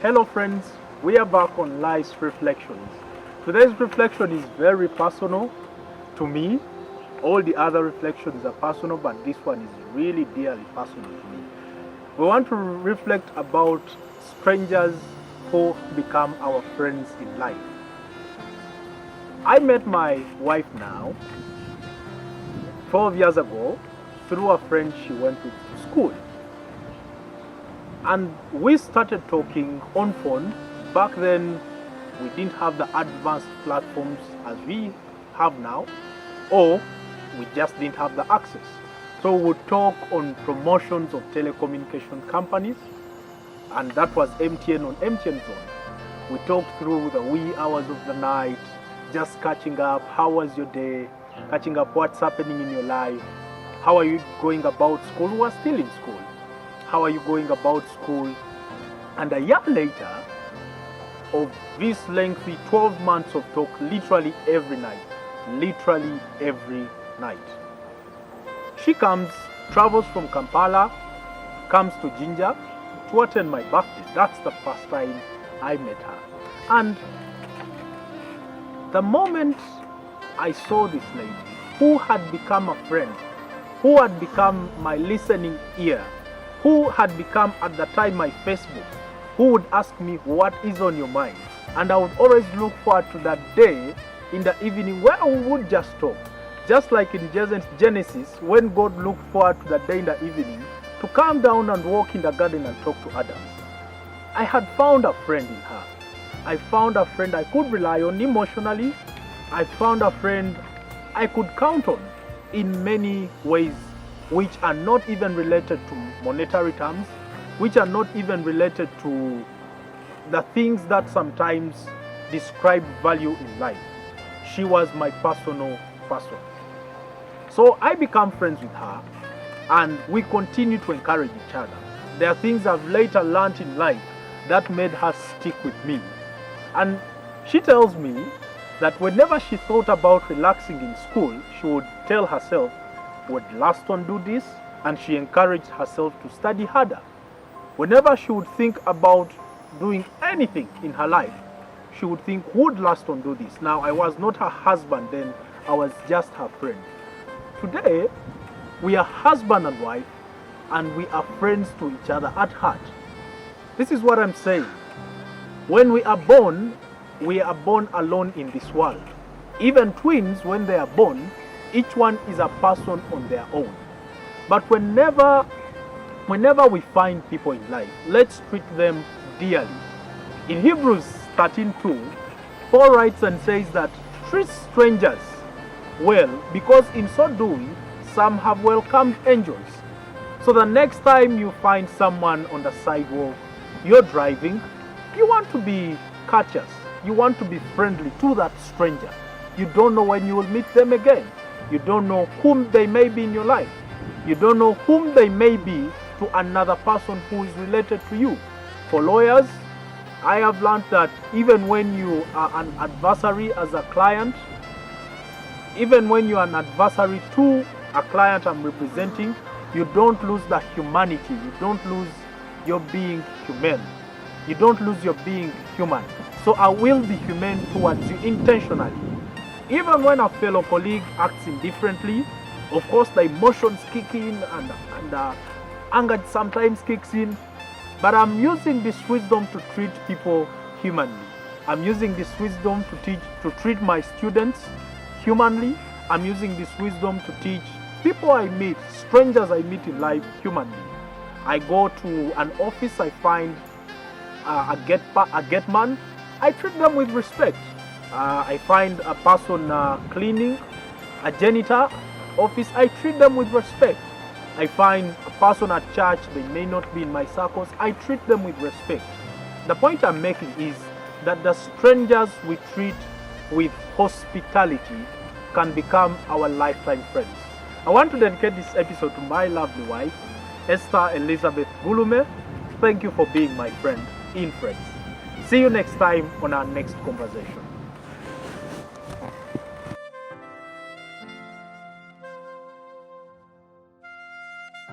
Hello friends, we are back on Life's Reflections. Today's reflection is very personal to me. All the other reflections are personal, but this one is really dearly personal to me. We want to reflect about strangers who become our friends in life. I met my wife now 12 years ago through a friend she went with to school. And we started talking on phone. Back then, we didn't have the advanced platforms as we have now, or we just didn't have the access. So we would talk on promotions of telecommunication companies, and that was MTN on MTN Zone. We talked through the wee hours of the night, just catching up. How was your day? Catching up what's happening in your life. How are you going about school? We are still in school. How are you going about school? And a year later of this lengthy 12 months of talk, literally every night, she travels from Kampala, comes to Jinja to attend my birthday. That's the first time I met her. And the moment I saw this lady, who had become a friend, who had become my listening ear, who had become at the time my Facebook, who would ask me what is on your mind. And I would always look forward to that day in the evening where we would just talk. Just like in Genesis, when God looked forward to the day in the evening to come down and walk in the garden and talk to Adam. I had found a friend in her. I found a friend I could rely on emotionally. I found a friend I could count on in many ways, which are not even related to monetary terms, which are not even related to the things that sometimes describe value in life. She was my personal person. So I became friends with her, and we continue to encourage each other. There are things I've later learned in life that made her stick with me. And she tells me that whenever she thought about relaxing in school, she would tell herself, would last one do this? And she encouraged herself to study harder. Whenever she would think about doing anything in her life, she would think, would last one do this? Now, I was not her husband then, I was just her friend. Today, we are husband and wife, and we are friends to each other at heart. This is what I'm saying. When we are born alone in this world. Even twins, when they are born, each one is a person on their own. But whenever we find people in life, let's treat them dearly. In Hebrews 13:2, Paul writes and says that treat strangers well, because in so doing, some have welcomed angels. So the next time you find someone on the sidewalk, you're driving, you want to be courteous. You want to be friendly to that stranger. You don't know when you will meet them again. You don't know whom they may be in your life. You don't know whom they may be to another person who is related to you. For lawyers, I have learned that even when you are an adversary as a client, even when you are an adversary to a client I'm representing, you don't lose the humanity. You don't lose your being human. You don't lose your being human. So I will be humane towards you intentionally. Even when a fellow colleague acts indifferently, of course the emotions kick in and anger sometimes kicks in, but I'm using this wisdom to treat people humanly. I'm using this wisdom to treat my students humanly. I'm using this wisdom to teach people I meet, strangers I meet in life, humanly. I go to an office, I find a gate man, I treat them with respect. I find a person cleaning, a janitor office, I treat them with respect. I find a person at church, they may not be in my circles, I treat them with respect. The point I'm making is that the strangers we treat with hospitality can become our lifetime friends. I want to dedicate this episode to my lovely wife, Esther Elizabeth Gulume. Thank you for being my friend in Friends. See you next time on our next conversation.